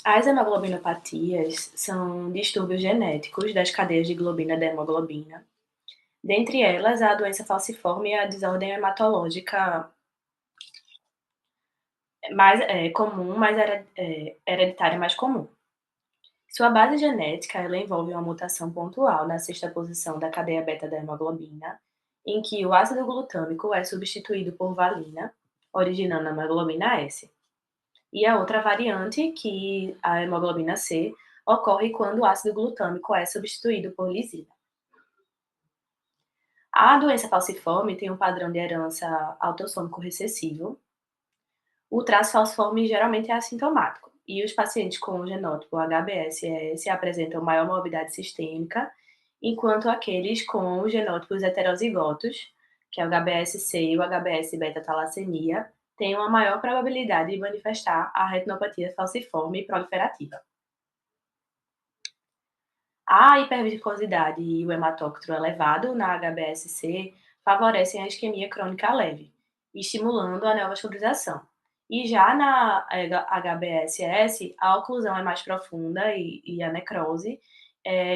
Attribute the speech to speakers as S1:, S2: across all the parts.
S1: As hemoglobinopatias são distúrbios genéticos das cadeias de globina da hemoglobina. Dentre elas, a doença falciforme é a desordem hematológica mais comum, mais hereditária mais comum. Sua base genética ela envolve uma mutação pontual na sexta posição da cadeia beta da hemoglobina, em que o ácido glutâmico é substituído por valina, originando a hemoglobina S. E a outra variante, que a hemoglobina C, ocorre quando o ácido glutâmico é substituído por lisina. A doença falciforme tem um padrão de herança autossômico recessivo. O traço falciforme geralmente é assintomático, e os pacientes com o genótipo HBSES apresentam maior morbidade sistêmica, enquanto aqueles com os genótipos heterozigotos, que é o HBsC e o HBs beta-talassemia, têm uma maior probabilidade de manifestar a retinopatia falciforme proliferativa. A hipervicosidade e o hematócito elevado na HBsC favorecem a isquemia crônica leve, estimulando a neovascularização. E já na HBsS, a oclusão é mais profunda e a necrose,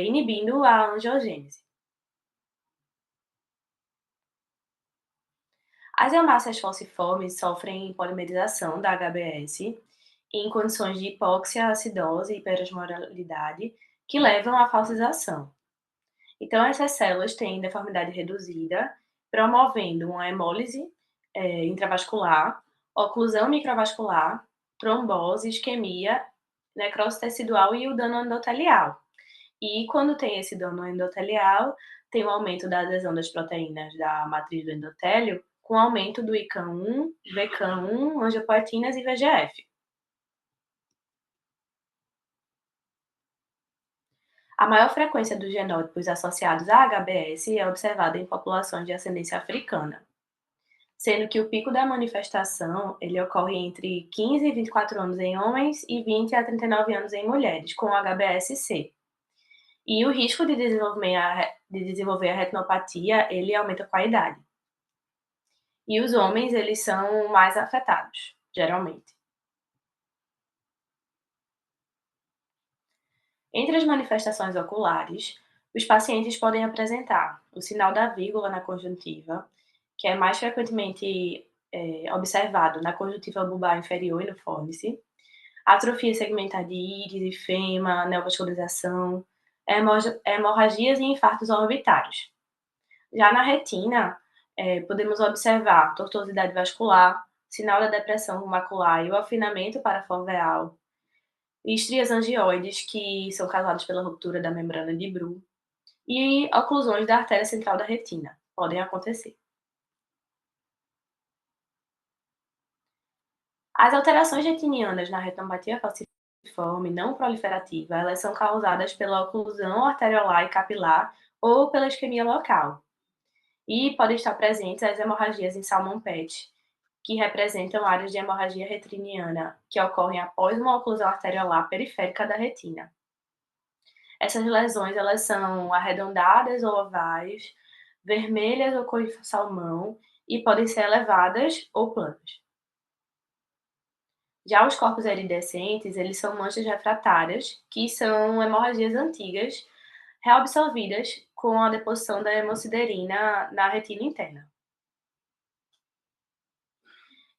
S1: inibindo a angiogênese. As hemácias falciformes sofrem polimerização da HBs em condições de hipóxia, acidose e hiperosmolaridade que levam à falcização. Então, essas células têm deformidade reduzida, promovendo uma hemólise intravascular, oclusão microvascular, trombose, isquemia, necrose tecidual e o dano endotelial. E quando tem esse dano endotelial, tem o aumento da adesão das proteínas da matriz do endotélio, com aumento do ICAM1, VCAM1, angiopoetinas e VEGF. A maior frequência dos genótipos associados a HBS é observada em populações de ascendência africana, sendo que o pico da manifestação ele ocorre entre 15 e 24 anos em homens e 20 a 39 anos em mulheres, com HBsC. E o risco de desenvolver a retinopatia, ele aumenta com a idade. E os homens, eles são mais afetados, geralmente. Entre as manifestações oculares, os pacientes podem apresentar o sinal da vírgula na conjuntiva, que é mais frequentemente observado na conjuntiva bulbar inferior e no fórnice, atrofia segmentar de íris, efema, neovascularização, hemorragias e infartos orbitários. Já na retina, podemos observar tortuosidade vascular, sinal da depressão macular e o afinamento parafoveal, estrias angioides, que são causadas pela ruptura da membrana de Bru, e oclusões da artéria central da retina podem acontecer. As alterações retinianas na retinopatia falciforme não proliferativa, elas são causadas pela oclusão arteriolar e capilar ou pela isquemia local. E podem estar presentes as hemorragias em Salmon PET, que representam áreas de hemorragia retiniana que ocorrem após uma oclusão arteriolar periférica da retina. Essas lesões elas são arredondadas ou ovais, vermelhas ou cor de salmão e podem ser elevadas ou planas. Já os corpos iridescentes, eles são manchas refratárias, que são hemorragias antigas reabsorvidas com a deposição da hemosiderina na retina interna.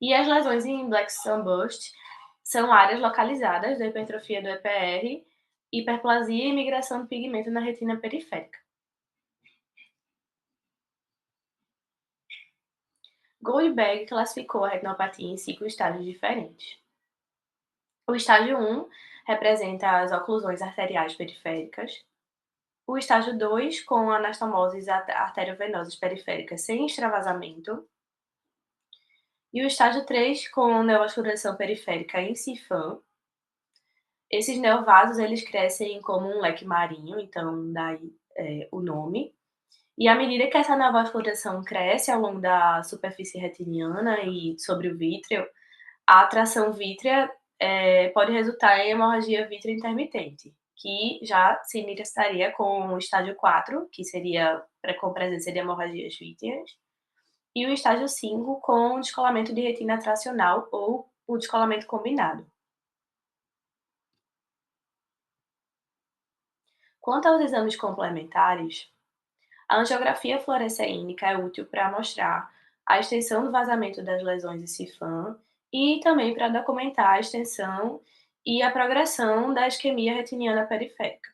S1: E as lesões em Black Sunburst são áreas localizadas da hipertrofia do EPR, hiperplasia e migração do pigmento na retina periférica. Goldberg classificou a retinopatia em 5 estágios diferentes. O estágio 1 representa as oclusões arteriais periféricas. O estágio 2, com anastomoses arteriovenosas periféricas sem extravasamento. E o estágio 3, com neovascularização periférica em Sifan. Esses neovasos, eles crescem como um leque marinho, então daí o nome. E à medida que essa neovascularização cresce ao longo da superfície retiniana e sobre o vítreo, a atração vítrea pode resultar em hemorragia vítrea intermitente, que já se iniciaria com o estágio 4, que seria com presença de hemorragias vítreas, e o estágio 5 com descolamento de retina tracional ou o descolamento combinado. Quanto aos exames complementares, a angiografia fluoresceínica é útil para mostrar a extensão do vazamento das lesões em CIFAM e também para documentar a extensão e a progressão da isquemia retiniana periférica.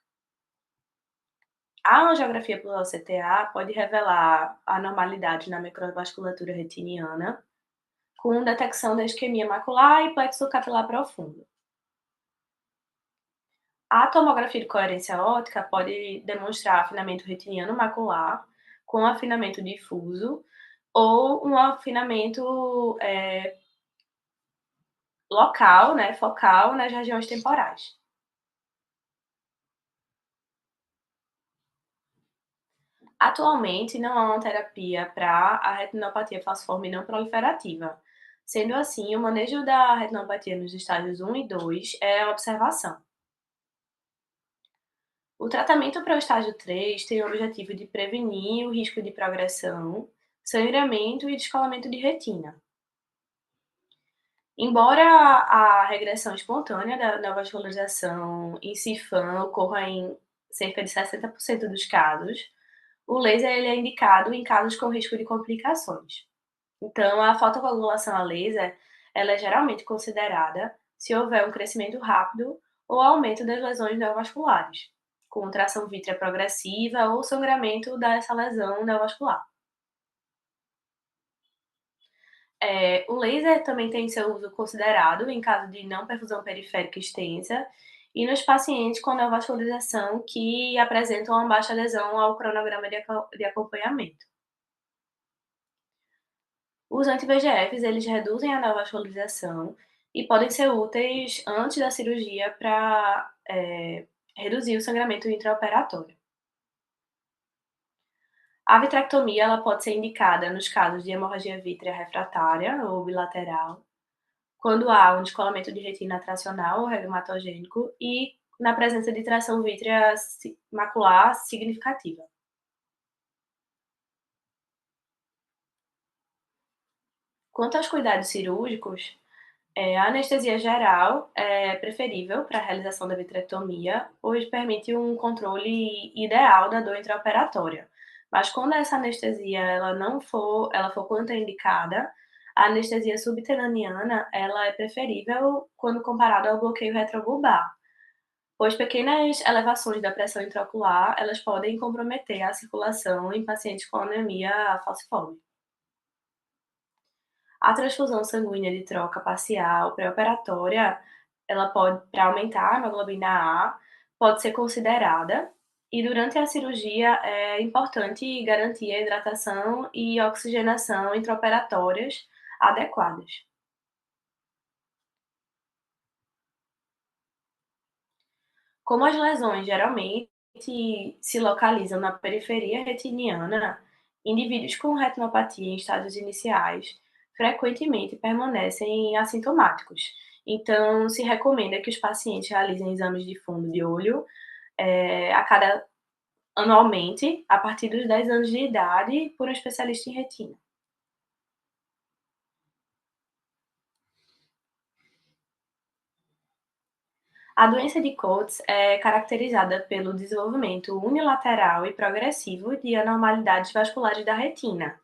S1: A angiografia por OCTA pode revelar anormalidades na microvasculatura retiniana, com detecção da isquemia macular e plexo capilar profundo. A tomografia de coerência óptica pode demonstrar afinamento retiniano macular com afinamento difuso ou um afinamento local, né, focal nas regiões temporais. Atualmente, não há uma terapia para a retinopatia falciforme não proliferativa. Sendo assim, o manejo da retinopatia nos estágios 1 e 2 é a observação. O tratamento para o estágio 3 tem o objetivo de prevenir o risco de progressão, sangramento e descolamento de retina. Embora a regressão espontânea da neovascularização em CIFAM ocorra em cerca de 60% dos casos, o laser ele é indicado em casos com risco de complicações. Então, a fotocoagulação a laser ela é geralmente considerada se houver um crescimento rápido ou aumento das lesões neovasculares, com tração vítrea progressiva ou sangramento dessa lesão neovascular. O laser também tem seu uso considerado em caso de não perfusão periférica extensa e nos pacientes com neovascularização que apresentam uma baixa adesão ao cronograma de acompanhamento. Os anti-VEGFs, eles reduzem a neovascularização e podem ser úteis antes da cirurgia para reduzir o sangramento intraoperatório. A vitrectomia ela pode ser indicada nos casos de hemorragia vítrea refratária ou bilateral, quando há um descolamento de retina tracional ou reumatogênico e na presença de tração vítrea macular significativa. Quanto aos cuidados cirúrgicos, a anestesia geral é preferível para a realização da vitrectomia, pois permite um controle ideal da dor intraoperatória. Mas quando essa anestesia ela for contraindicada, a anestesia subcutânea ela é preferível quando comparado ao bloqueio retrobulbar, pois pequenas elevações da pressão intraocular, elas podem comprometer a circulação em pacientes com anemia falciforme. A transfusão sanguínea de troca parcial pré-operatória, ela pode para aumentar a hemoglobina A, pode ser considerada, e durante a cirurgia é importante garantir a hidratação e oxigenação intraoperatórias adequadas. Como as lesões geralmente se localizam na periferia retiniana, indivíduos com retinopatia em estágios iniciais frequentemente permanecem assintomáticos. Então, se recomenda que os pacientes realizem exames de fundo de olho a cada anualmente, a partir dos 10 anos de idade, por um especialista em retina. A doença de Coates é caracterizada pelo desenvolvimento unilateral e progressivo de anormalidades vasculares da retina,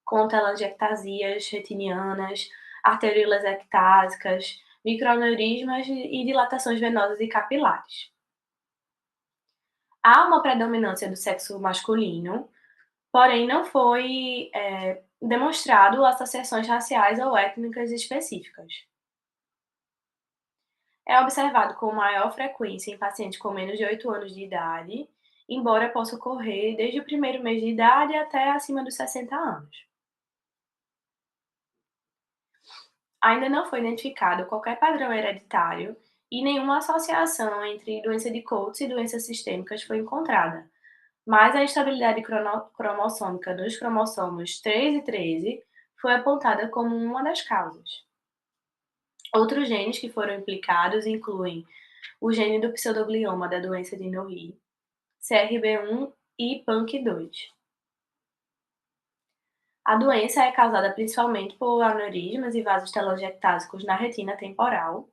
S1: com telangiectasias retinianas, arteriolas ectásicas, microaneurismas e dilatações venosas e capilares. Há uma predominância do sexo masculino, porém não foi demonstrado associações raciais ou étnicas específicas. É observado com maior frequência em pacientes com menos de 8 anos de idade, embora possa ocorrer desde o primeiro mês de idade até acima dos 60 anos. Ainda não foi identificado qualquer padrão hereditário e nenhuma associação entre doença de Coates e doenças sistêmicas foi encontrada, mas a instabilidade cromossômica dos cromossomos 3 e 13 foi apontada como uma das causas. Outros genes que foram implicados incluem o gene do pseudoglioma da doença de Norrie, CRB1 e PANC2. A doença é causada principalmente por aneurismas e vasos telangiectásicos na retina temporal,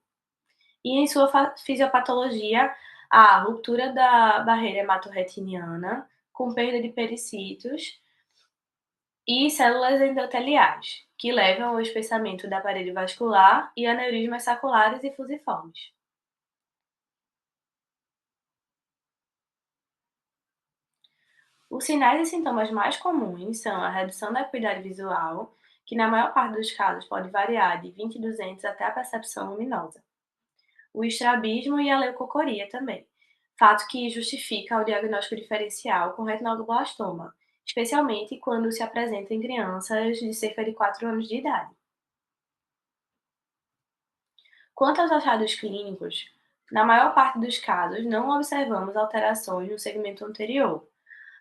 S1: e em sua fisiopatologia A ruptura da barreira hematorretiniana, com perda de pericitos e células endoteliais, que levam ao espessamento da parede vascular e aneurismas saculares e fusiformes. Os sinais e sintomas mais comuns são a redução da acuidade visual, que na maior parte dos casos pode variar de 20/200 até a percepção luminosa. O estrabismo e a leucocoria também, fato que justifica o diagnóstico diferencial com retinoblastoma, especialmente quando se apresenta em crianças de cerca de 4 anos de idade. Quanto aos achados clínicos, na maior parte dos casos não observamos alterações no segmento anterior,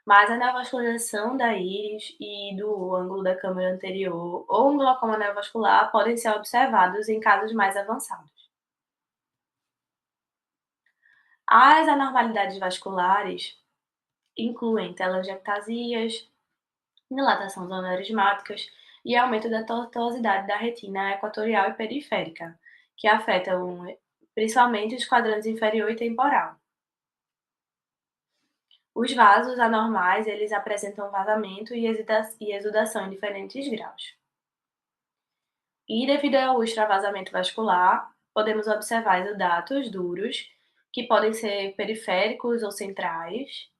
S1: mas a neovascularização da íris e do ângulo da câmara anterior ou um glaucoma neovascular podem ser observados em casos mais avançados. As anormalidades vasculares incluem telangiectasias, dilatações aneurismáticas e aumento da tortuosidade da retina equatorial e periférica, que afetam principalmente os quadrantes inferior e temporal. Os vasos anormais, eles apresentam vazamento e exudação em diferentes graus. E devido ao extravasamento vascular, podemos observar exudatos duros, que podem ser periféricos ou centrais,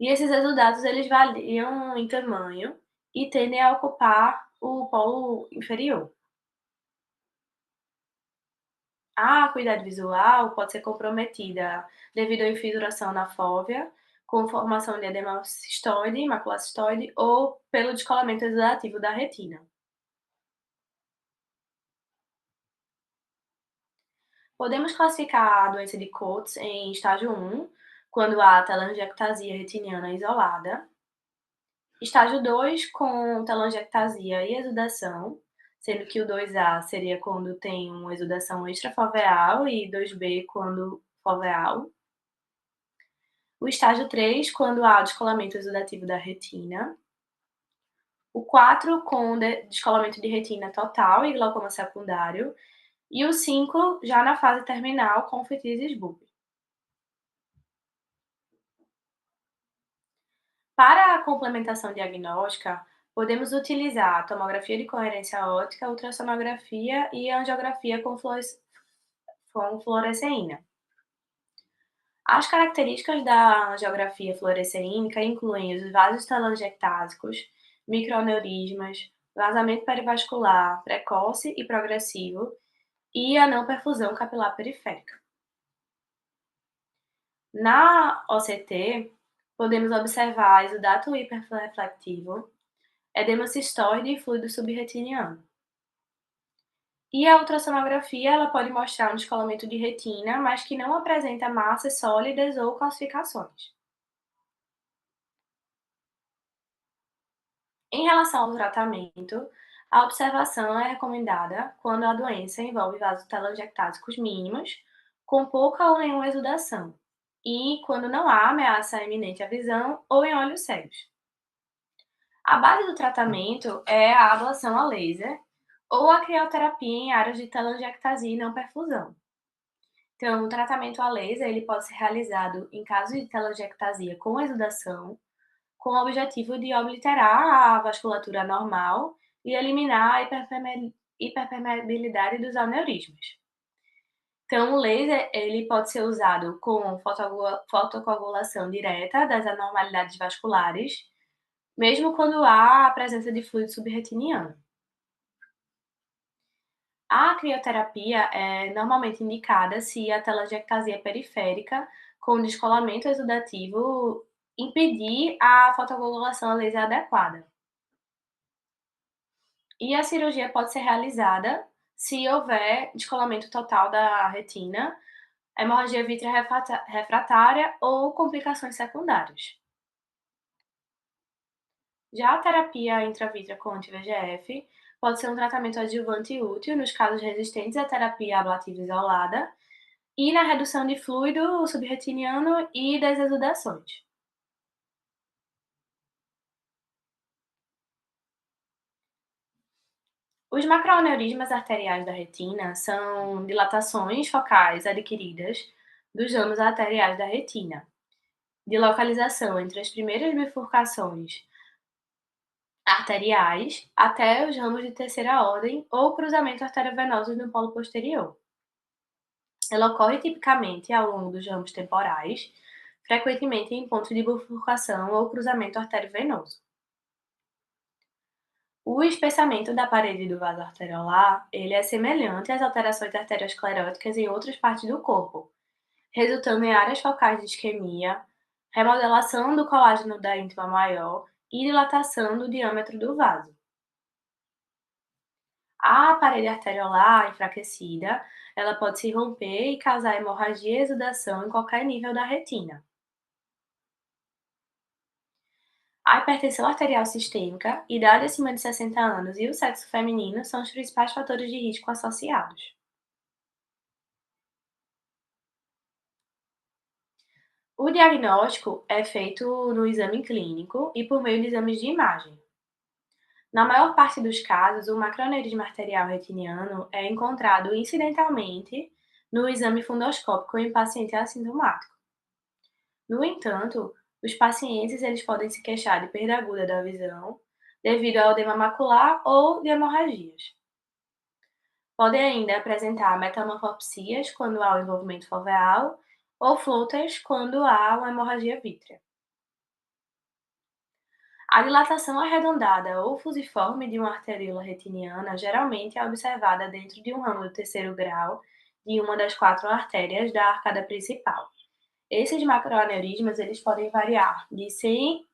S1: e esses exudatos eles variam em tamanho e tendem a ocupar o polo inferior. A acuidade visual pode ser comprometida devido à infiltração na fóvea, com formação de edema cistoide, macula cistoide ou pelo descolamento exudativo da retina. Podemos classificar a doença de Coates em estágio 1, quando há telangiectasia retiniana isolada, estágio 2, com telangiectasia e exudação, sendo que o 2A seria quando tem uma exudação extrafoveal e 2B quando foveal. O estágio 3, quando há descolamento exudativo da retina. O 4, com descolamento de retina total e glaucoma secundário. E o 5, já na fase terminal, com fitrizes bulbi. Para a complementação diagnóstica, podemos utilizar a tomografia de coerência óptica, ultrassonografia e angiografia com fluoresceína. As características da angiografia fluoresceínica incluem os vasos telangiectásicos, microaneurismas, vazamento perivascular precoce e progressivo e a não perfusão capilar periférica. Na OCT, podemos observar exudato hiperreflectivo, edema cistoide e fluido subretiniano. E a ultrassonografia, ela pode mostrar um descolamento de retina, mas que não apresenta massas sólidas ou calcificações. Em relação ao tratamento, a observação é recomendada quando a doença envolve vasos telangiectásicos mínimos, com pouca ou nenhuma exudação, e quando não há ameaça iminente à visão ou em olhos cegos. A base do tratamento é a ablação a laser ou a crioterapia em áreas de telangiectasia e não perfusão. Então, o tratamento a laser ele pode ser realizado em caso de telangiectasia com exudação, com o objetivo de obliterar a vasculatura normal e eliminar a hiperpermeabilidade dos aneurismas. Então, o laser ele pode ser usado com fotocoagulação direta das anormalidades vasculares, mesmo quando há a presença de fluido subretiniano. A crioterapia é normalmente indicada se a telangiectasia periférica com descolamento exudativo impedir a fotocoagulação a laser adequada. E a cirurgia pode ser realizada se houver descolamento total da retina, hemorragia vítrea refratária ou complicações secundárias. Já a terapia intravítrea com anti-VEGF pode ser um tratamento adjuvante útil nos casos resistentes à terapia ablativa isolada e na redução de fluido subretiniano e das exudações. Os macroaneurismas arteriais da retina são dilatações focais adquiridas dos ramos arteriais da retina, de localização entre as primeiras bifurcações arteriais até os ramos de terceira ordem ou cruzamento arteriovenoso no polo posterior. Ela ocorre tipicamente ao longo dos ramos temporais, frequentemente em pontos de bifurcação ou cruzamento arteriovenoso. O espessamento da parede do vaso arteriolar, ele é semelhante às alterações arterioscleróticas em outras partes do corpo, resultando em áreas focais de isquemia, remodelação do colágeno da íntima maior e dilatação do diâmetro do vaso. A parede arteriolar enfraquecida, ela pode se romper e causar hemorragia e exudação em qualquer nível da retina. A hipertensão arterial sistêmica, idade acima de 60 anos e o sexo feminino são os principais fatores de risco associados. O diagnóstico é feito no exame clínico e por meio de exames de imagem. Na maior parte dos casos, o macroaneurisma arterial retiniano é encontrado incidentalmente no exame fundoscópico em paciente assintomático. No entanto, os pacientes eles podem se queixar de perda aguda da visão devido ao edema macular ou de hemorragias. Podem ainda apresentar metamorfopsias quando há o envolvimento foveal ou floaters quando há uma hemorragia vítrea. A dilatação arredondada ou fusiforme de uma arteríola retiniana geralmente é observada dentro de um ramo do terceiro grau de uma das quatro artérias da arcada principal. Esses macroaneurismas eles podem variar de 100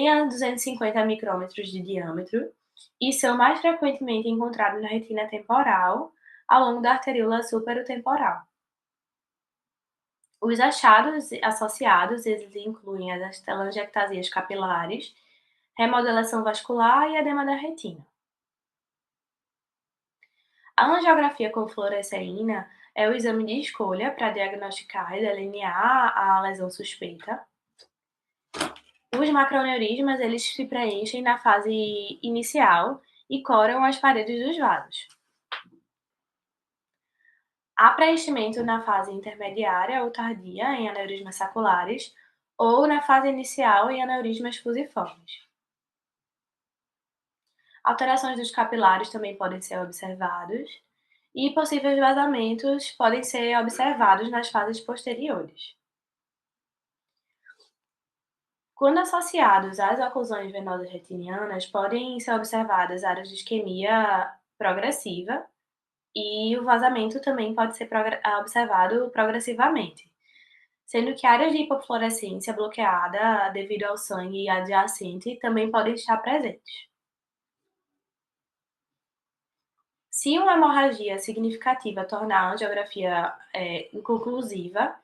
S1: a 250 micrômetros de diâmetro e são mais frequentemente encontrados na retina temporal, ao longo da arteríola superotemporal. Os achados associados, eles incluem as telangiectasias capilares, remodelação vascular e edema da retina. A angiografia com fluoresceína é o exame de escolha para diagnosticar e delinear a lesão suspeita. Os macroaneurismas, eles se preenchem na fase inicial e coram as paredes dos vasos. Há preenchimento na fase intermediária ou tardia em aneurismas saculares ou na fase inicial em aneurismas fusiformes. Alterações dos capilares também podem ser observados e possíveis vazamentos podem ser observados nas fases posteriores. Quando associados às oclusões venosas retinianas, podem ser observadas áreas de isquemia progressiva e o vazamento também pode ser observado progressivamente, sendo que áreas de hipofluorescência bloqueada devido ao sangue adjacente também podem estar presentes. Se uma hemorragia significativa tornar a angiografia inconclusiva,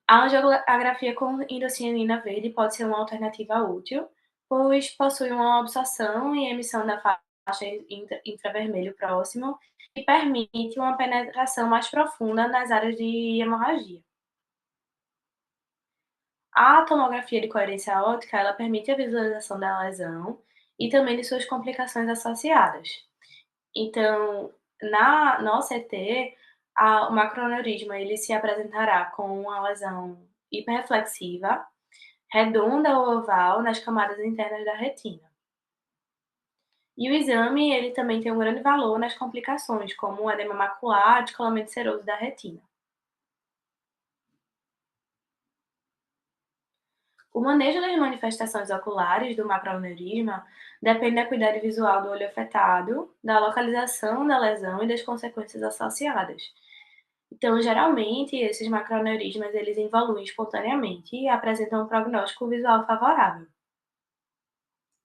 S1: a angiografia com indocianina verde pode ser uma alternativa útil, pois possui uma absorção e emissão da faixa infravermelho próximo e permite uma penetração mais profunda nas áreas de hemorragia. A tomografia de coerência óptica, ela permite a visualização da lesão e também de suas complicações associadas. Então, no OCT, o macroaneurisma ele se apresentará com uma lesão hiperreflexiva, redonda ou oval nas camadas internas da retina. E o exame ele também tem um grande valor nas complicações, como o edema macular, descolamento seroso da retina. O manejo das manifestações oculares do macroaneurisma depende da acuidade visual do olho afetado, da localização da lesão e das consequências associadas. Então, geralmente, esses macroaneurismas eles evoluem espontaneamente e apresentam um prognóstico visual favorável.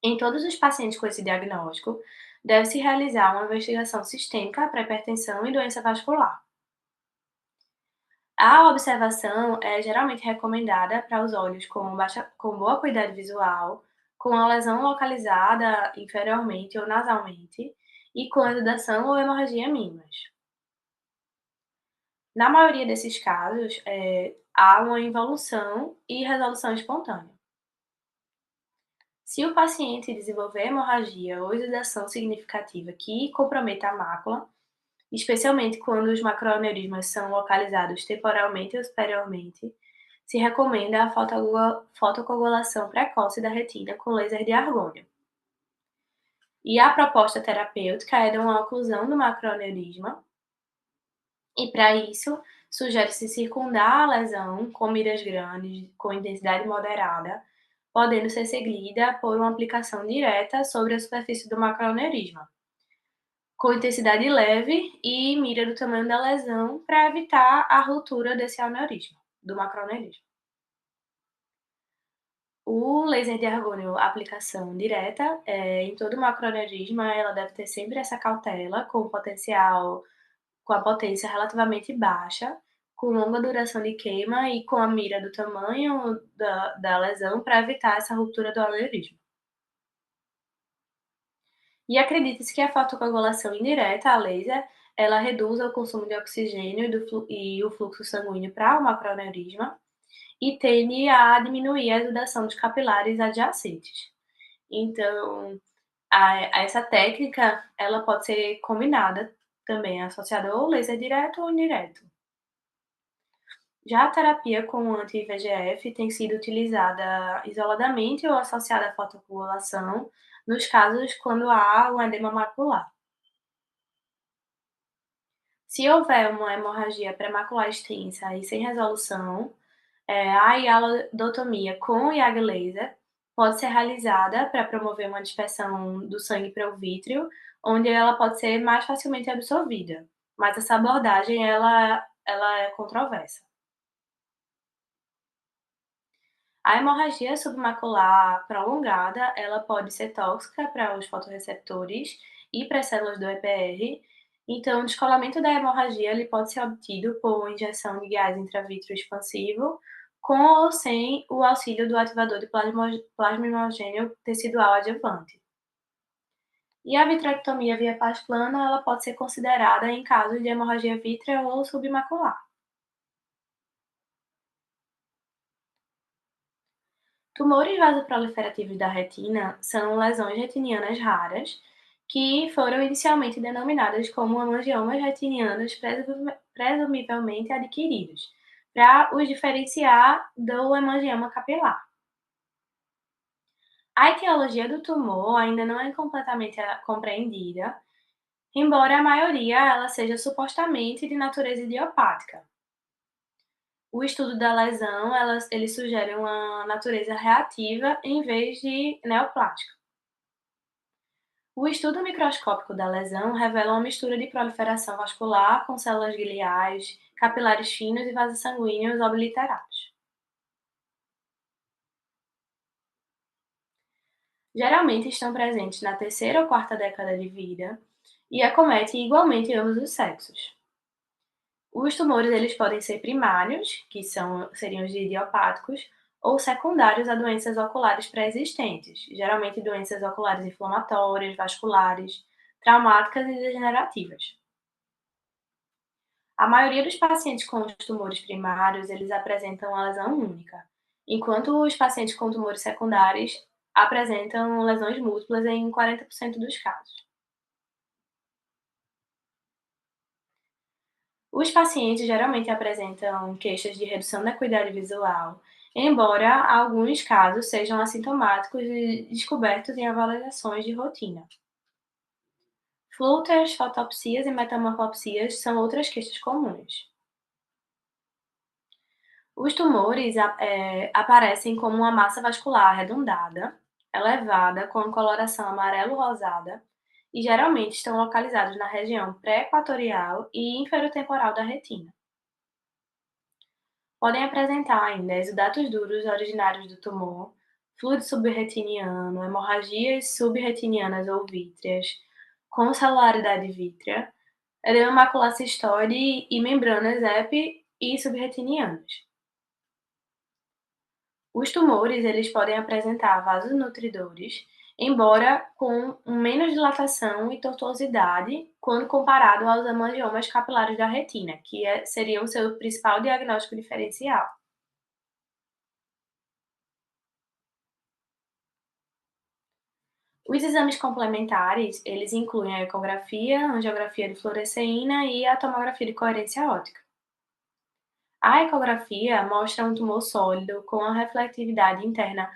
S1: Em todos os pacientes com esse diagnóstico, deve-se realizar uma investigação sistêmica para hipertensão e doença vascular. A observação é geralmente recomendada para os olhos com boa acuidade visual, com a lesão localizada inferiormente ou nasalmente e com exudação ou hemorragia mínimas. Na maioria desses casos, há uma involução e resolução espontânea. Se o paciente desenvolver hemorragia ou exudação significativa que comprometa a mácula, especialmente quando os macroaneurismas são localizados temporalmente ou superiormente, se recomenda a fotocoagulação precoce da retina com laser de argônio. E a proposta terapêutica é de uma oclusão do macroaneurisma, e para isso, sugere-se circundar a lesão com miras grandes, com intensidade moderada, podendo ser seguida por uma aplicação direta sobre a superfície do macroaneurisma, com intensidade leve e mira do tamanho da lesão para evitar a ruptura desse aneurisma, do macroaneurisma. O laser de argônio, aplicação direta, em todo macroaneurisma, ela deve ter sempre essa cautela com a potência relativamente baixa, com longa duração de queima e com a mira do tamanho da lesão para evitar essa ruptura do aneurisma. E acredita-se que a fotocoagulação indireta a laser, ela reduz o consumo de oxigênio e o fluxo sanguíneo para o macroaneurisma e tende a diminuir a exudação dos capilares adjacentes. Então, essa técnica, ela pode ser combinada também, associada ao laser direto ou indireto. Já a terapia com anti-VEGF tem sido utilizada isoladamente ou associada à fotocoagulação nos casos quando há um edema macular. Se houver uma hemorragia pré-macular extensa e sem resolução, a hialodotomia com IAG laser pode ser realizada para promover uma dispersão do sangue para o vítreo, onde ela pode ser mais facilmente absorvida. Mas essa abordagem ela é controversa. A hemorragia submacular prolongada, ela pode ser tóxica para os fotorreceptores e para as células do EPR. Então, o descolamento da hemorragia ele pode ser obtido por injeção de gás intravítreo expansivo, com ou sem o auxílio do ativador de plasmogênio tecidual adjuvante. E a vitrectomia via paz plana, ela pode ser considerada em casos de hemorragia vítrea ou submacular. Tumores vasoproliferativos da retina são lesões retinianas raras que foram inicialmente denominadas como hemangiomas retinianos presumivelmente adquiridos, para os diferenciar do hemangioma capilar. A etiologia do tumor ainda não é completamente compreendida, embora a maioria ela seja supostamente de natureza idiopática. O estudo da lesão, ele sugere uma natureza reativa em vez de neoplástica. O estudo microscópico da lesão revela uma mistura de proliferação vascular com células gliais, capilares finos e vasos sanguíneos obliterados. Geralmente estão presentes na terceira ou quarta década de vida e acometem igualmente ambos os sexos. Os tumores eles podem ser primários, seriam os idiopáticos, ou secundários a doenças oculares pré-existentes, geralmente doenças oculares inflamatórias, vasculares, traumáticas e degenerativas. A maioria dos pacientes com os tumores primários, eles apresentam uma lesão única, enquanto os pacientes com tumores secundários apresentam lesões múltiplas em 40% dos casos. Os pacientes geralmente apresentam queixas de redução da acuidade visual, embora alguns casos sejam assintomáticos e descobertos em avaliações de rotina. Flúteres, fotopsias e metamorfopsias são outras queixas comuns. Os tumores aparecem como uma massa vascular arredondada, elevada, com coloração amarelo-rosada e geralmente estão localizados na região pré-equatorial e inferotemporal da retina. Podem apresentar ainda exudatos duros originários do tumor, fluido subretiniano, hemorragias subretinianas ou vítreas, com celularidade vítrea, edema macular cistoide e membranas epi e subretinianas. Os tumores, eles podem apresentar vasos nutridores, embora com menos dilatação e tortuosidade quando comparado aos hemangiomas capilares da retina, que seria o seu principal diagnóstico diferencial. Os exames complementares, eles incluem a ecografia, a angiografia de fluoresceína e a tomografia de coerência óptica. A ecografia mostra um tumor sólido com a refletividade interna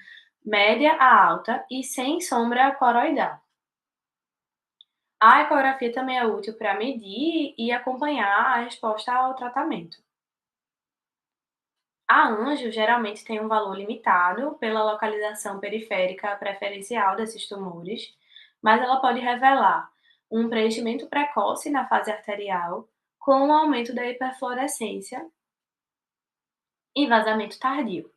S1: média a alta e sem sombra coroidal. A ecografia também é útil para medir e acompanhar a resposta ao tratamento. A anjo geralmente tem um valor limitado pela localização periférica preferencial desses tumores, mas ela pode revelar um preenchimento precoce na fase arterial, com o aumento da hiperfluorescência e vazamento tardio.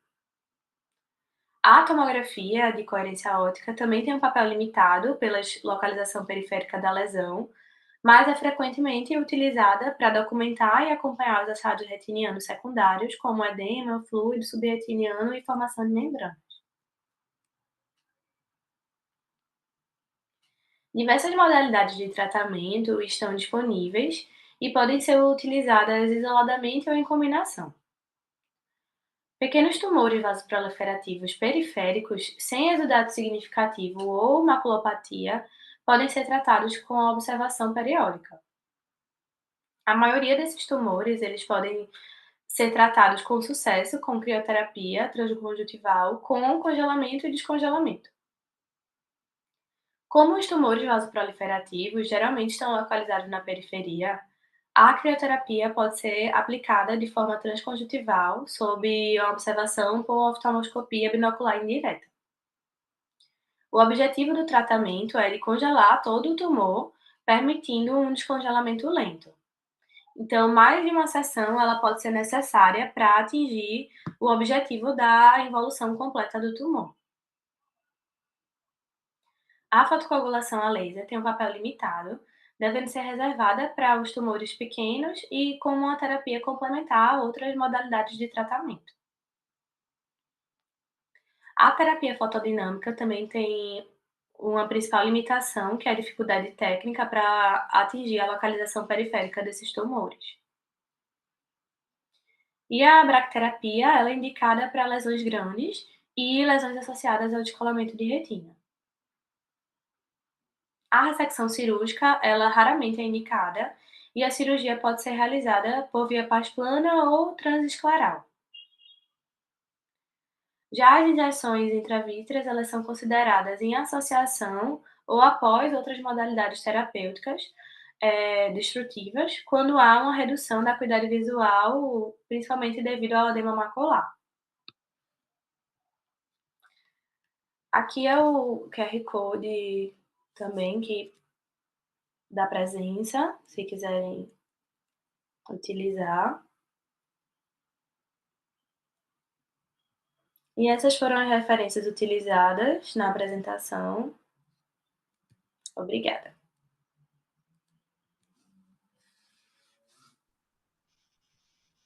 S1: A tomografia de coerência óptica também tem um papel limitado pela localização periférica da lesão, mas é frequentemente utilizada para documentar e acompanhar os achados retinianos secundários, como edema, fluido subretiniano e formação de membrana. Diversas modalidades de tratamento estão disponíveis e podem ser utilizadas isoladamente ou em combinação. Pequenos tumores vasoproliferativos periféricos sem exudado significativo ou maculopatia podem ser tratados com a observação periódica. A maioria desses tumores, eles podem ser tratados com sucesso com crioterapia transconjuntival com congelamento e descongelamento. Como os tumores vasoproliferativos geralmente estão localizados na periferia, a crioterapia pode ser aplicada de forma transconjuntival sob a observação por oftalmoscopia binocular indireta. O objetivo do tratamento é de congelar todo o tumor, permitindo um descongelamento lento. Então, mais de uma sessão ela pode ser necessária para atingir o objetivo da involução completa do tumor. A fotocoagulação a laser tem um papel limitado, devendo ser reservada para os tumores pequenos e como uma terapia complementar a outras modalidades de tratamento. A terapia fotodinâmica também tem uma principal limitação, que é a dificuldade técnica para atingir a localização periférica desses tumores. E a bracterapia, ela é indicada para lesões grandes e lesões associadas ao descolamento de retina. A ressecção cirúrgica, ela raramente é indicada e a cirurgia pode ser realizada por via pars plana ou transescleral. Já as injeções intravítreas, elas são consideradas em associação ou após outras modalidades terapêuticas destrutivas, quando há uma redução da acuidade visual, principalmente devido ao edema macular. Aqui é o QR Code também que dá presença, se quiserem utilizar. E essas foram as referências utilizadas na apresentação. Obrigada.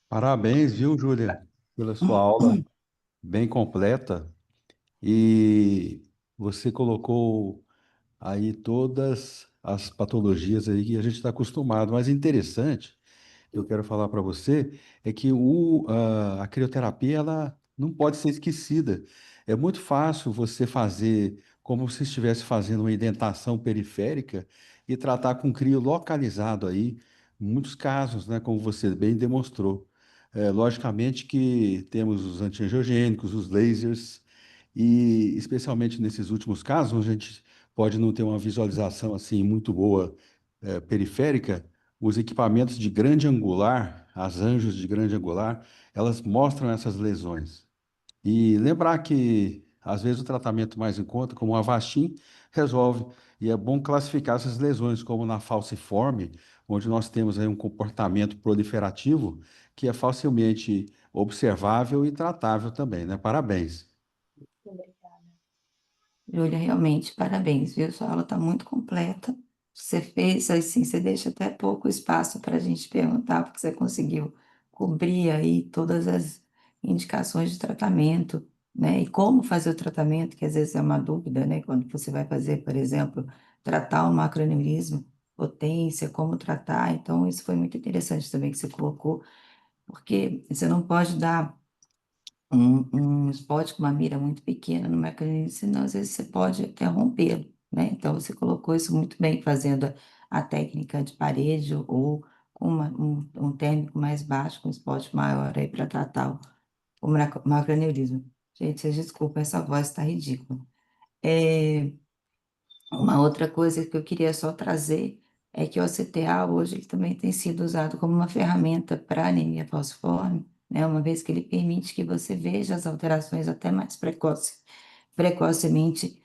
S2: Parabéns, viu, Júlia, pela sua aula bem completa. E você colocou aí todas as patologias aí que a gente está acostumado. Mas interessante, eu quero falar para você, é que a crioterapia ela não pode ser esquecida. É muito fácil você fazer como se estivesse fazendo uma indentação periférica e tratar com crio localizado aí, em muitos casos, né, como você bem demonstrou. Logicamente que temos os antiangiogênicos, os lasers, e especialmente nesses últimos casos, onde a gente pode não ter uma visualização assim muito boa, periférica, os equipamentos de grande angular, as anjos de grande angular, elas mostram essas lesões. E lembrar que, às vezes, o tratamento mais em conta, como o Avastin, resolve. E é bom classificar essas lesões, como na falciforme, onde nós temos aí um comportamento proliferativo que é facilmente observável e tratável também, né? Parabéns.
S1: Obrigada.
S3: Júlia, realmente, parabéns, viu? Sua aula está muito completa. Você fez, assim, você deixa até pouco espaço para a gente perguntar, porque você conseguiu cobrir aí todas as indicações de tratamento, né? E como fazer o tratamento, que às vezes é uma dúvida, né? Quando você vai fazer, por exemplo, tratar um macroaneurisma, potência, como tratar. Então, isso foi muito interessante também que você colocou, porque você não pode dar um spot com uma mira muito pequena no mecanismo, senão às vezes você pode até rompê-lo, né? Então, você colocou isso muito bem, fazendo a técnica de parede ou com um térmico mais baixo, com um spot maior aí para tratar o macroaneurisma. Gente, vocês desculpem, essa voz está ridícula. É, uma outra coisa que eu queria só trazer é que o ACTA hoje ele também tem sido usado como uma ferramenta para anemia falciforme, né? Uma vez que ele permite que você veja as alterações até mais precocemente,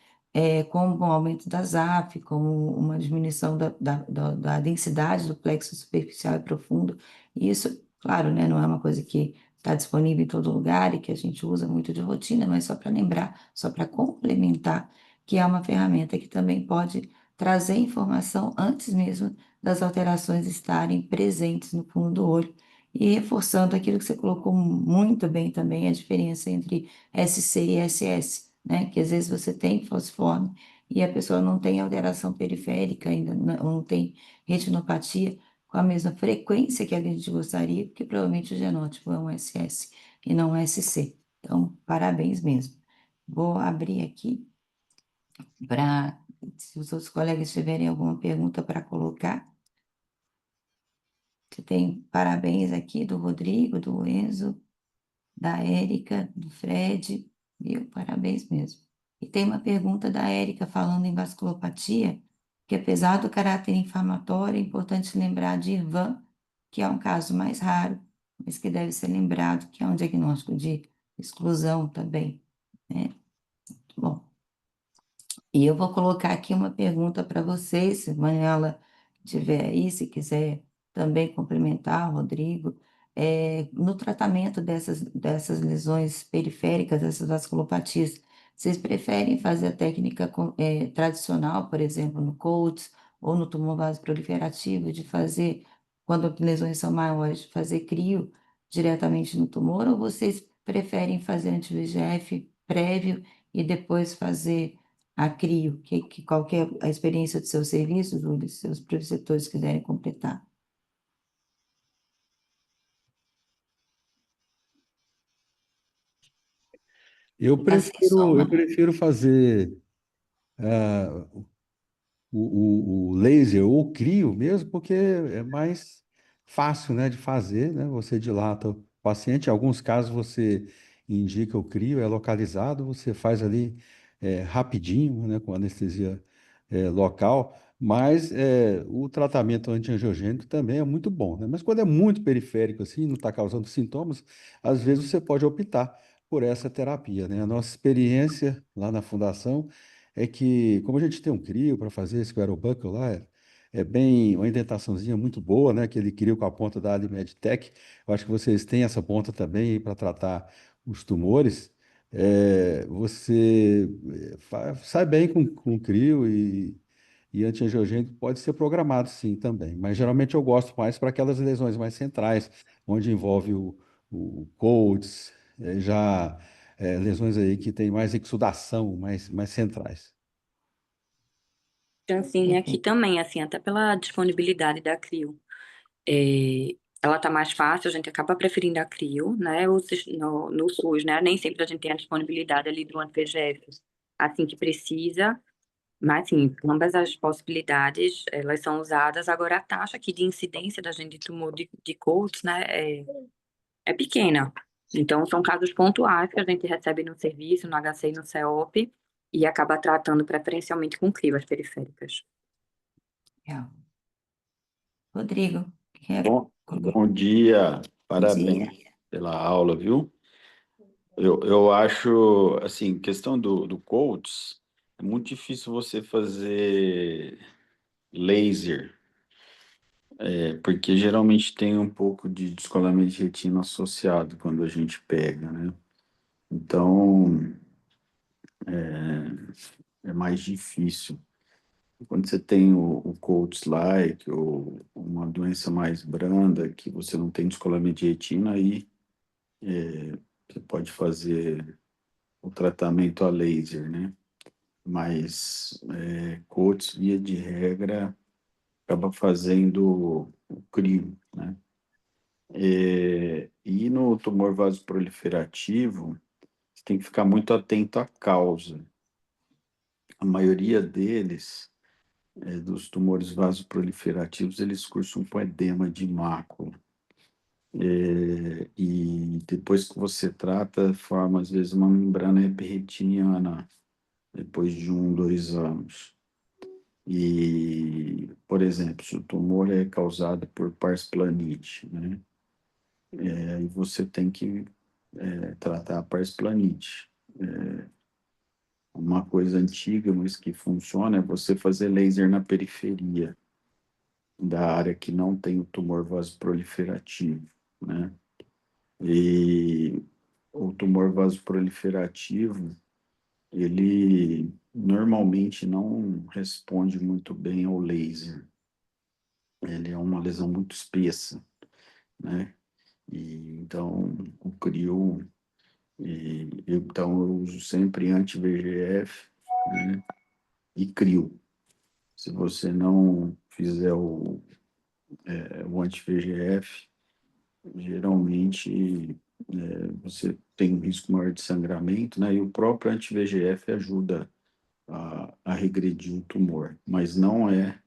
S3: como um aumento da ZAF, como uma diminuição da densidade do plexo superficial e profundo. E isso, claro, né, não é uma coisa que está disponível em todo lugar e que a gente usa muito de rotina, mas só para lembrar, só para complementar que é uma ferramenta que também pode trazer informação antes mesmo das alterações estarem presentes no fundo do olho. E reforçando aquilo que você colocou muito bem também, a diferença entre SC e SS, né? Que às vezes você tem falciforme e a pessoa não tem alteração periférica, ainda não tem retinopatia com a mesma frequência que a gente gostaria, porque provavelmente o genótipo é um SS e não um SC. Então, parabéns mesmo. Vou abrir aqui para, se os outros colegas tiverem alguma pergunta para colocar. Você tem parabéns aqui do Rodrigo, do Enzo, da Érica, do Fred, viu? Parabéns mesmo. E tem uma pergunta da Érica falando em vasculopatia, que apesar do caráter inflamatório, é importante lembrar de IRVAN, que é um caso mais raro, mas que deve ser lembrado, que é um diagnóstico de exclusão também, né? Bom, e eu vou colocar aqui uma pergunta para vocês, se a Manuela tiver aí, se quiser também complementar, Rodrigo. No tratamento dessas lesões periféricas, dessas vasculopatias, vocês preferem fazer a técnica tradicional, por exemplo, no Coates ou no tumor vasoproliferativo, de fazer, quando as lesões são maiores, de fazer crio diretamente no tumor, ou vocês preferem fazer anti-VEGF prévio e depois fazer a CRIO, qual que é a experiência dos seus serviços, ou dos seus preceptores quiserem completar? Tá sem som,
S2: Eu
S3: Manuel.
S2: prefiro fazer ah, o laser ou o crio mesmo, porque é mais fácil, né, de fazer, né? Você dilata o paciente. Em alguns casos você indica o crio, é localizado, você faz ali rapidinho, né, com anestesia local. Mas o tratamento antiangiogênico também é muito bom, né? Mas quando é muito periférico assim, não está causando sintomas, às vezes você pode optar por essa terapia, né? A nossa experiência lá na fundação é que, como a gente tem um crio para fazer esse aerobuckle lá, é bem uma indentaçãozinha muito boa, né? Aquele crio com a ponta da Ali Meditech. Eu acho que vocês têm essa ponta também para tratar os tumores. Você sai bem com o crio e antiangiogênico pode ser programado sim também. Mas geralmente eu gosto mais para aquelas lesões mais centrais, onde envolve o Coates, já lesões aí que tem mais exudação, mais centrais.
S4: Então, assim, aqui
S3: Perfeito.
S4: também, assim, até pela disponibilidade da CRIO. Ela tá mais fácil, a gente acaba preferindo a CRIO, né? No SUS, né? Nem sempre a gente tem a disponibilidade ali do anti-VEGF assim que precisa, mas, assim, ambas as possibilidades, elas são usadas. Agora, a taxa aqui de incidência da gente de tumor de Coates, né, é pequena. Então, são casos pontuais que a gente recebe no serviço, no HC e no CEOP, e acaba tratando preferencialmente com CRIO, as periféricas.
S3: Legal. Rodrigo, quer
S5: Bom,
S3: colocar?
S5: bom dia,
S3: Bom
S5: parabéns
S3: dia.
S5: pela aula, viu? Eu acho, assim, questão do coach, é muito difícil você fazer laser, porque geralmente tem um pouco de descolamento de retina associado quando a gente pega, né? Então, é mais difícil. Quando você tem o Coates-like ou uma doença mais branda, que você não tem descolamento de retina, aí você pode fazer o tratamento a laser, né? Mas Coates, via de regra, acaba fazendo o crio, né? E no tumor vasoproliferativo, você tem que ficar muito atento à causa. a maioria deles, dos tumores vasoproliferativos, eles cursam com edema de mácula. E depois que você trata, forma às vezes uma membrana epiretiniana, depois de 2 anos. E, por exemplo, se o tumor é causado por parsplanite, né? Aí você tem que tratar a parsplanite. Uma coisa antiga, mas que funciona, é você fazer laser na periferia da área que não tem o tumor vasoproliferativo, né? E o tumor vasoproliferativo, ele normalmente não responde muito bem ao laser. Ele é uma lesão muito espessa, né? E então o CRIO, então eu uso sempre anti-VEGF, né? E CRIO. Se você não fizer o anti-VEGF, geralmente você tem um risco maior de sangramento, né? E o próprio anti-VEGF ajuda a regredir o tumor, mas não é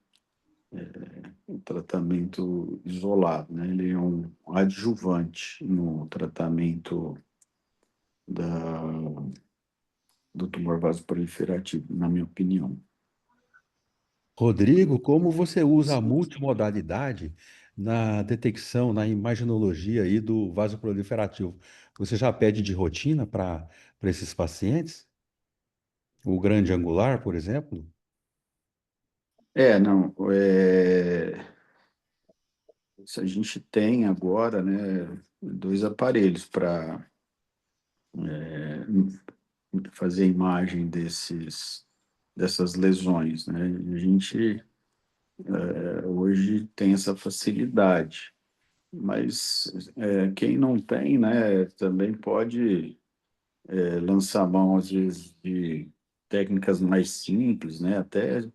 S5: um tratamento isolado, né? Ele é um adjuvante no tratamento do tumor vasoproliferativo, na minha opinião.
S2: Rodrigo, como você usa a multimodalidade na detecção, na imaginologia aí do vaso proliferativo? Você já pede de rotina para esses pacientes? O grande angular, por exemplo?
S5: Não, a gente tem agora, né, 2 aparelhos para fazer a imagem dessas lesões, né? A gente hoje tem essa facilidade, mas quem não tem, né, também pode lançar mão, às vezes, de técnicas mais simples, né, até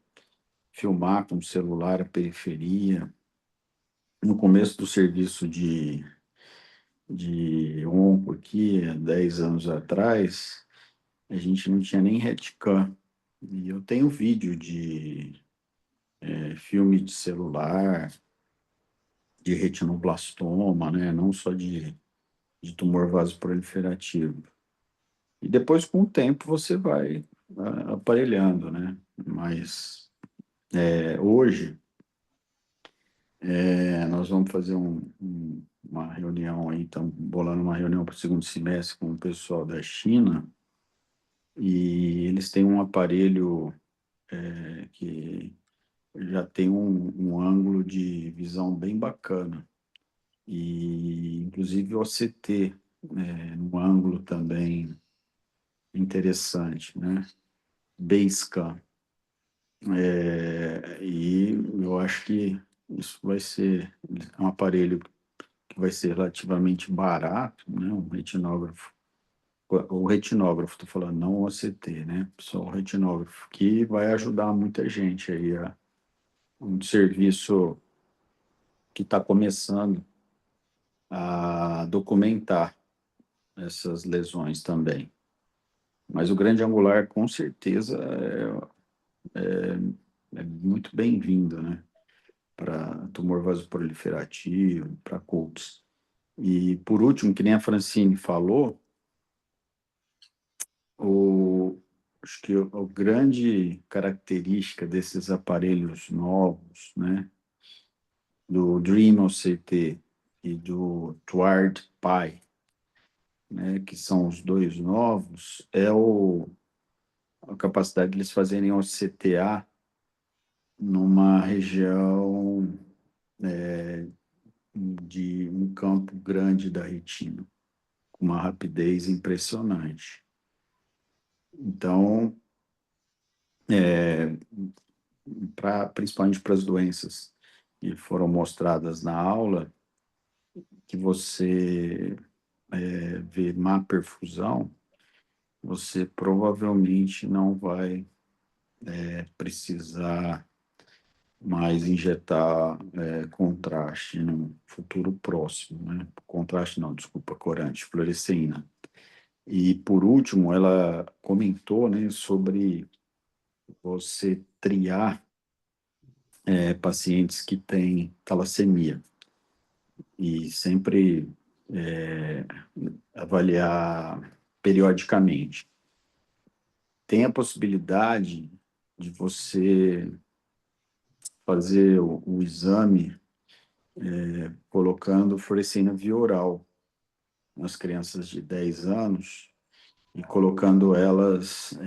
S5: filmar com o celular a periferia. No começo do serviço de onco aqui, há 10 anos atrás, a gente não tinha nem RETCAM. E eu tenho vídeo de filme de celular, de retinoblastoma, né? Não só de tumor vasoproliferativo. E depois, com o tempo, você vai aparelhando, né? Mas hoje, nós vamos fazer uma reunião aí, estamos bolando uma reunião para o segundo semestre com o pessoal da China, e eles têm um aparelho que já tem um ângulo de visão bem bacana. E, inclusive, o OCT, um ângulo também interessante, né? Basecam. E eu acho que isso vai ser um aparelho que vai ser relativamente barato, né? Um retinógrafo. O retinógrafo, estou falando, não o OCT, né? Só o retinógrafo, que vai ajudar muita gente aí um serviço que está começando a documentar essas lesões também. Mas o grande angular, com certeza, é muito bem-vindo, né? Para tumor vasoproliferativo, para CULTS. E, por último, que nem a Francine falou, acho que a grande característica desses aparelhos novos, né? Do Dream OCT e do Tward Pi, né, que são os dois novos, a capacidade de eles fazerem OCTA numa região de um campo grande da retina, com uma rapidez impressionante. Então, principalmente para as doenças que foram mostradas na aula, que você vê má perfusão, você provavelmente não vai precisar mais injetar contraste no futuro próximo, né? Contraste não, desculpa, corante, fluoresceína. E, por último, ela comentou, né, sobre você triar pacientes que têm talassemia e sempre avaliar periodicamente. Tem a possibilidade de você fazer o exame colocando fluorescina via oral nas crianças de 10 anos e colocando elas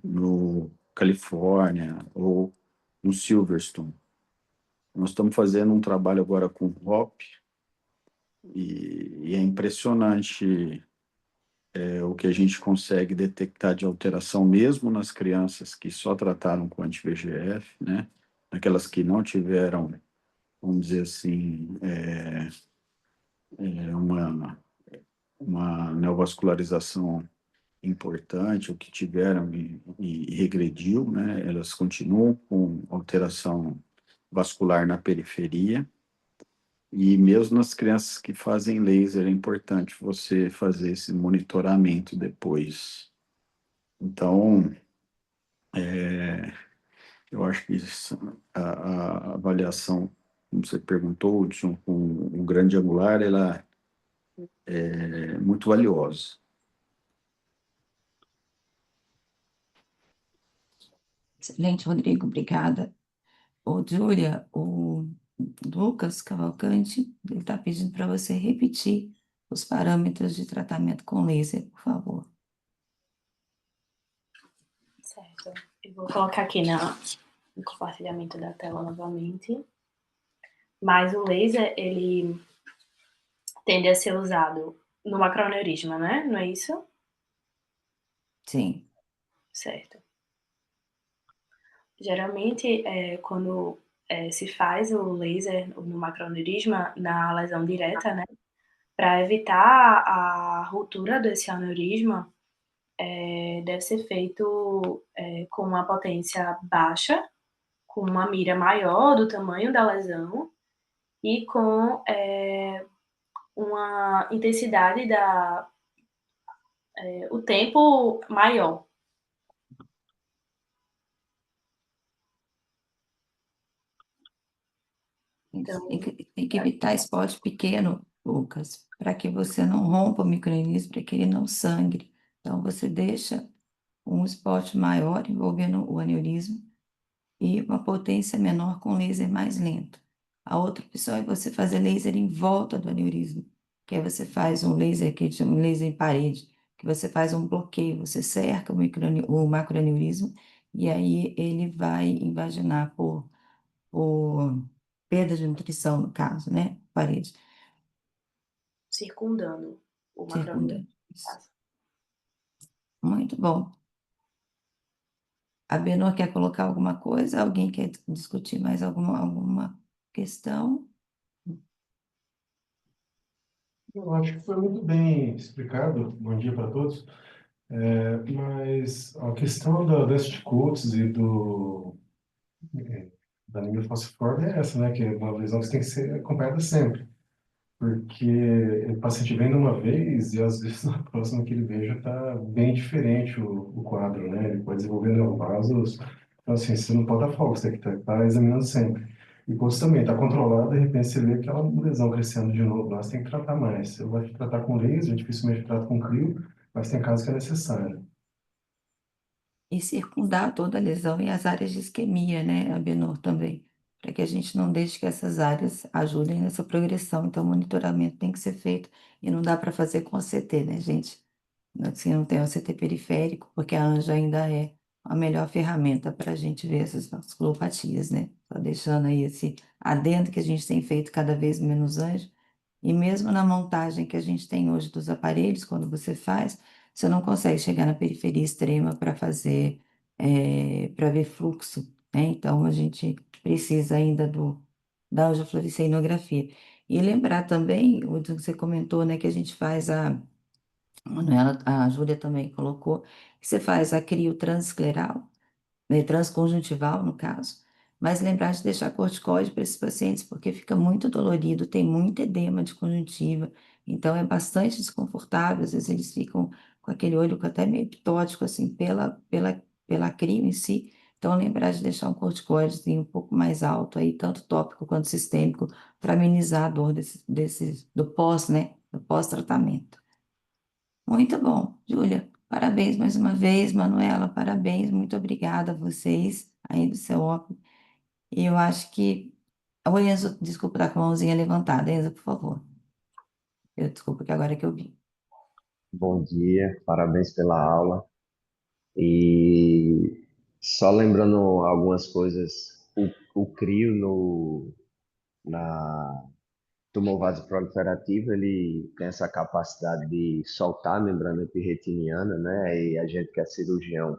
S5: no Califórnia ou no Silverstone. Nós estamos fazendo um trabalho agora com o HOP e é impressionante o que a gente consegue detectar de alteração mesmo nas crianças que só trataram com anti-VEGF, né? Aquelas que não tiveram, vamos dizer assim, uma neovascularização importante, o que tiveram e regrediu, né? Elas continuam com alteração vascular na periferia. E mesmo nas crianças que fazem laser, é importante você fazer esse monitoramento depois. Então, eu acho que a avaliação, como você perguntou, Hudson, com um grande angular, ela é muito valiosa.
S3: Excelente, Rodrigo, obrigada. Ô, Júlia, o Lucas Cavalcante, ele está pedindo para você repetir os parâmetros de tratamento com laser, por favor.
S1: Certo. Eu vou colocar aqui no compartilhamento da tela novamente. Mas o laser, ele tende a ser usado no macroaneurisma, né? Não é isso?
S3: Sim.
S1: Certo. Geralmente, quando se faz o laser no macroaneurisma, na lesão direta, né? Para evitar a ruptura desse aneurisma, deve ser feito com uma potência baixa, com uma mira maior do tamanho da lesão e com uma intensidade o tempo maior. Então,
S3: Tem que evitar spot pequeno, Lucas, para que você não rompa o microaneurysma, para que ele não sangre. Então, você deixa um spot maior envolvendo o aneurisma e uma potência menor com laser mais lento. A outra opção é você fazer laser em volta do aneurisma, que aí você faz um laser que chama um laser em parede, que você faz um bloqueio, você cerca o macroaneurisma e aí ele vai invaginar por perda de nutrição, no caso, né? Parede,
S1: circundando o macroaneurisma.
S3: circundante. Isso. Muito bom. A Benor quer colocar alguma coisa? Alguém quer discutir mais alguma questão?
S6: Eu acho que foi muito bem explicado. Bom dia para todos. Mas a questão da Coates e da anemia falciforme é essa, né? Que é uma lesão que tem que ser acompanhada sempre. Porque o paciente vem de uma vez e às vezes na próxima que ele vê já está bem diferente o quadro, né? Ele pode desenvolver neoplasos. Então, assim, você não pode dar foco, você tem que estar examinando sempre. E quando também está controlado, de repente você vê aquela lesão crescendo de novo, lá você tem que tratar mais. Você vai tratar com laser, dificilmente trata com crio, mas tem casos que é necessário.
S3: E circundar toda a lesão e as áreas de isquemia, né, Abenor, também, para que a gente não deixe que essas áreas ajudem nessa progressão. Então, o monitoramento tem que ser feito e não dá para fazer com OCT, né, gente? Assim, não tem OCT periférico, porque a ANJA ainda é a melhor ferramenta para a gente ver essas vasculopatias, né? Só deixando aí esse adendo que a gente tem feito cada vez menos anjo. E mesmo na montagem que a gente tem hoje dos aparelhos, quando você faz, você não consegue chegar na periferia extrema para fazer, para ver fluxo, né? Então, a gente precisa ainda da angiofluoresceinografia. E lembrar também, o que você comentou, né, que a gente faz Manuela, a Júlia também colocou, que você faz a crio transescleral, né, transconjuntival, no caso, mas lembrar de deixar corticoide para esses pacientes, porque fica muito dolorido, tem muito edema de conjuntiva, então é bastante desconfortável, às vezes eles ficam com aquele olho até meio ptótico, assim, pela crio em si, Então, lembrar de deixar um corticoidezinho um pouco mais alto aí, tanto tópico quanto sistêmico, para amenizar a dor do pós, né? Do pós-tratamento. Muito bom, Júlia. Parabéns mais uma vez, Manuela. Parabéns, muito obrigada a vocês aí do CEOP. E eu acho que. O Enzo, desculpa, tá com a mãozinha levantada. Enzo, por favor. Desculpa, que agora é que eu vi.
S7: Bom dia, parabéns pela aula. E só lembrando algumas coisas, o crio na tumor vasoproliferativo, ele tem essa capacidade de soltar a membrana epirretiniana, né? E a gente que é cirurgião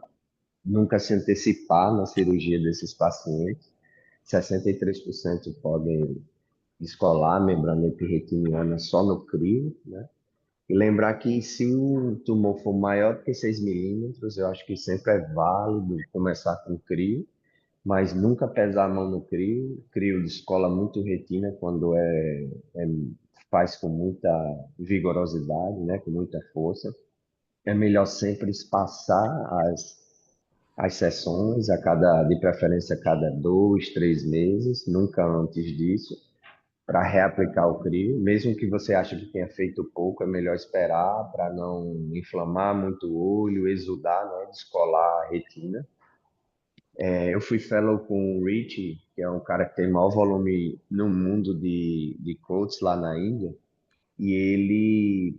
S7: nunca se antecipar na cirurgia desses pacientes. 63% podem descolar a membrana epirretiniana só no crio, né? E lembrar que se o tumor for maior que 6 milímetros, eu acho que sempre é válido começar com crio, mas nunca pesar a mão no crio. Crio descola muito retina quando faz com muita vigorosidade, né, com muita força. É melhor sempre espaçar as sessões, de preferência a cada 2, 3 meses, nunca antes disso para reaplicar o crio, mesmo que você ache que tenha feito pouco, é melhor esperar para não inflamar muito o olho, exudar, né, descolar a retina. Eu fui fellow com o Rich, que é um cara que tem maior volume no mundo de coaches lá na Índia, e ele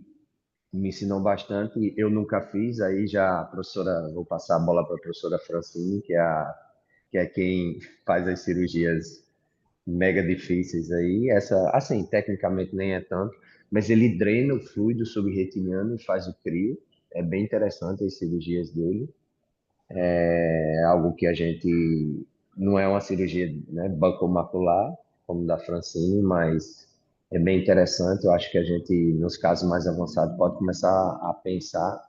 S7: me ensinou bastante. Eu nunca fiz, aí já a professora, vou passar a bola para a professora Francine, que é quem faz as cirurgias mega difíceis aí. Essa, assim, tecnicamente nem é tanto, mas ele drena o fluido subretiniano e faz o crio. É bem interessante as cirurgias dele. É algo que a gente não é uma cirurgia, né, bancomacular, como da Francine, mas é bem interessante. Eu acho que a gente, nos casos mais avançados, pode começar a pensar.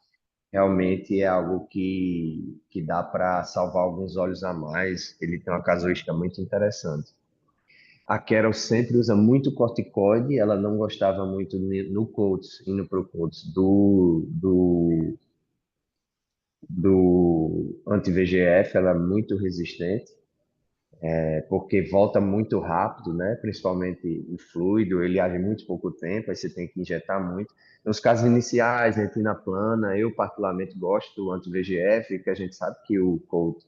S7: Realmente é algo que dá para salvar alguns olhos a mais. Ele tem uma casuística muito interessante. A Carol sempre usa muito corticoide, ela não gostava muito no Colts, indo para o Colts, do anti-VEGF, ela é muito resistente, porque volta muito rápido, né? Principalmente o fluido, ele age muito pouco tempo, aí você tem que injetar muito. Nos casos iniciais, retina plana, eu particularmente gosto do anti-VEGF, que a gente sabe que o Colts,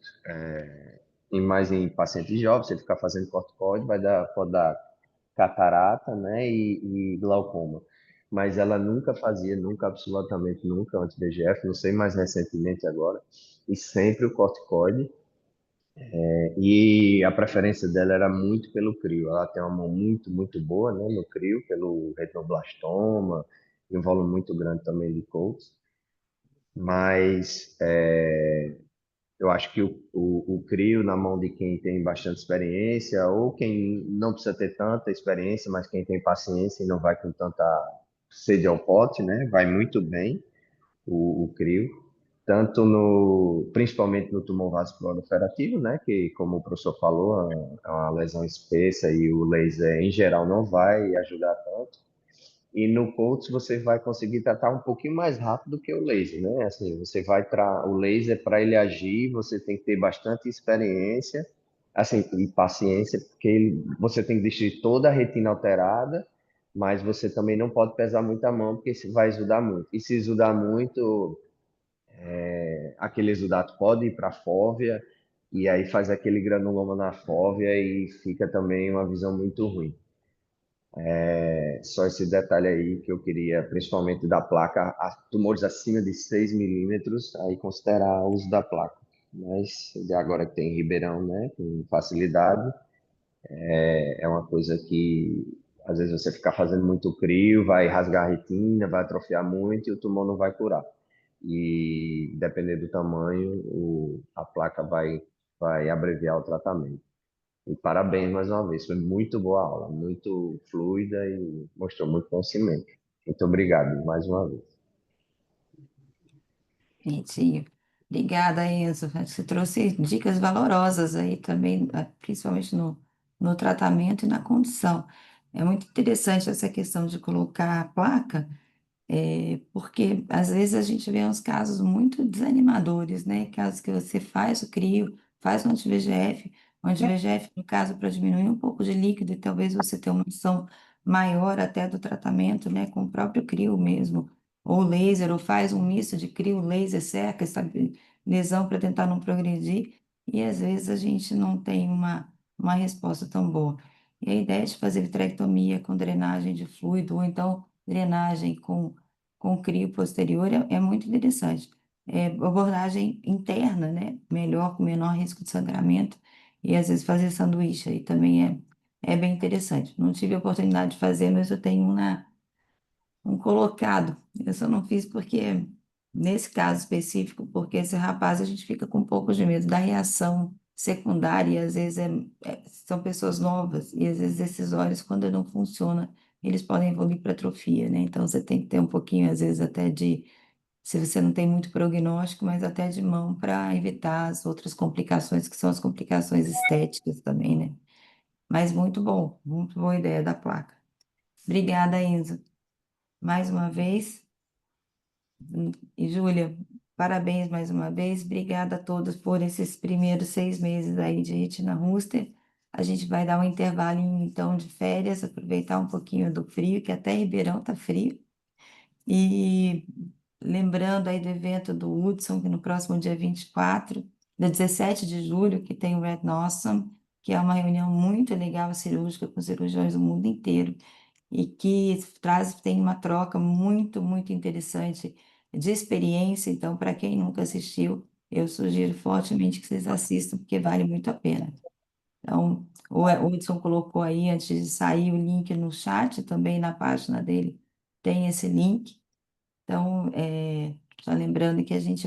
S7: mais em pacientes jovens, você ficar fazendo corticoide, pode dar catarata, né, e glaucoma. Mas ela nunca fazia, nunca, absolutamente nunca, anti-VEGF, não sei mais recentemente agora, e sempre o corticoide. E a preferência dela era muito pelo crio. Ela tem uma mão muito, muito boa, né, no crio, pelo retinoblastoma, e um volume muito grande também de Coates. Mas eu acho que o crio na mão de quem tem bastante experiência, ou quem não precisa ter tanta experiência, mas quem tem paciência e não vai com tanta sede ao pote, né? Vai muito bem o crio, principalmente no tumor vasoproliferativo, né? Que, como o professor falou, é uma lesão espessa e o laser, em geral, não vai ajudar tanto. E no Colts você vai conseguir tratar um pouquinho mais rápido que o laser, né? Assim, o laser para ele agir, você tem que ter bastante experiência, assim, e paciência, porque você tem que deixar toda a retina alterada, mas você também não pode pesar muito a mão, porque isso vai exudar muito. E se exudar muito, aquele exudato pode ir para a fóvea, e aí faz aquele granuloma na fóvea e fica também uma visão muito ruim. Só esse detalhe aí que eu queria, principalmente da placa, tumores acima de 6 milímetros, aí considerar o uso da placa. Mas de agora que tem em Ribeirão, né, com facilidade, é uma coisa que às vezes você ficar fazendo muito crio, vai rasgar a retina, vai atrofiar muito e o tumor não vai curar. E dependendo do tamanho, a placa vai abreviar o tratamento. E parabéns mais uma vez, foi muito boa a aula, muito fluida e mostrou muito conhecimento. Muito obrigado mais uma vez.
S3: Gente, obrigada, Enzo. Você trouxe dicas valorosas aí também, principalmente no tratamento e na condição. É muito interessante essa questão de colocar a placa, porque às vezes a gente vê uns casos muito desanimadores, né? Casos que você faz o crio, faz um anti-VEGF. O anti-VEGF, no caso, para diminuir um pouco de líquido e talvez você tenha uma ação maior até do tratamento, né, com o próprio crio mesmo, ou laser, ou faz um misto de crio, laser, seca, sabe, lesão para tentar não progredir, e às vezes a gente não tem uma resposta tão boa. E a ideia de fazer vitrectomia com drenagem de fluido, ou então drenagem com crio posterior, é muito interessante. É abordagem interna, né? Melhor, com menor risco de sangramento, e às vezes fazer sanduíche aí também é bem interessante. Não tive a oportunidade de fazer, mas eu tenho um colocado. Eu só não fiz porque, nesse caso específico, porque esse rapaz a gente fica com um pouco de medo da reação secundária, e às vezes são pessoas novas, e às vezes esses olhos, quando não funcionam, eles podem evoluir para atrofia, né? Então você tem que ter um pouquinho, às vezes, até de, se você não tem muito prognóstico, mas até de mão para evitar as outras complicações, que são as complicações estéticas também, né? Mas muito boa ideia da placa. Obrigada, Enzo. Mais uma vez. E, Júlia, parabéns mais uma vez. Obrigada a todos por esses primeiros 6 meses aí de Retina Rooster. A gente vai dar um intervalo, então, de férias, aproveitar um pouquinho do frio, que até Ribeirão tá frio. E lembrando aí do evento do Hudson, que no próximo dia 24, dia 17 de julho, que tem o Red Awesome, que é uma reunião muito legal cirúrgica com cirurgiões do mundo inteiro e que tem uma troca muito interessante de experiência. Então, para quem nunca assistiu, eu sugiro fortemente que vocês assistam, porque vale muito a pena. Então, o Hudson colocou aí, antes de sair, o link no chat, também na página dele tem esse link. Então, só lembrando que a gente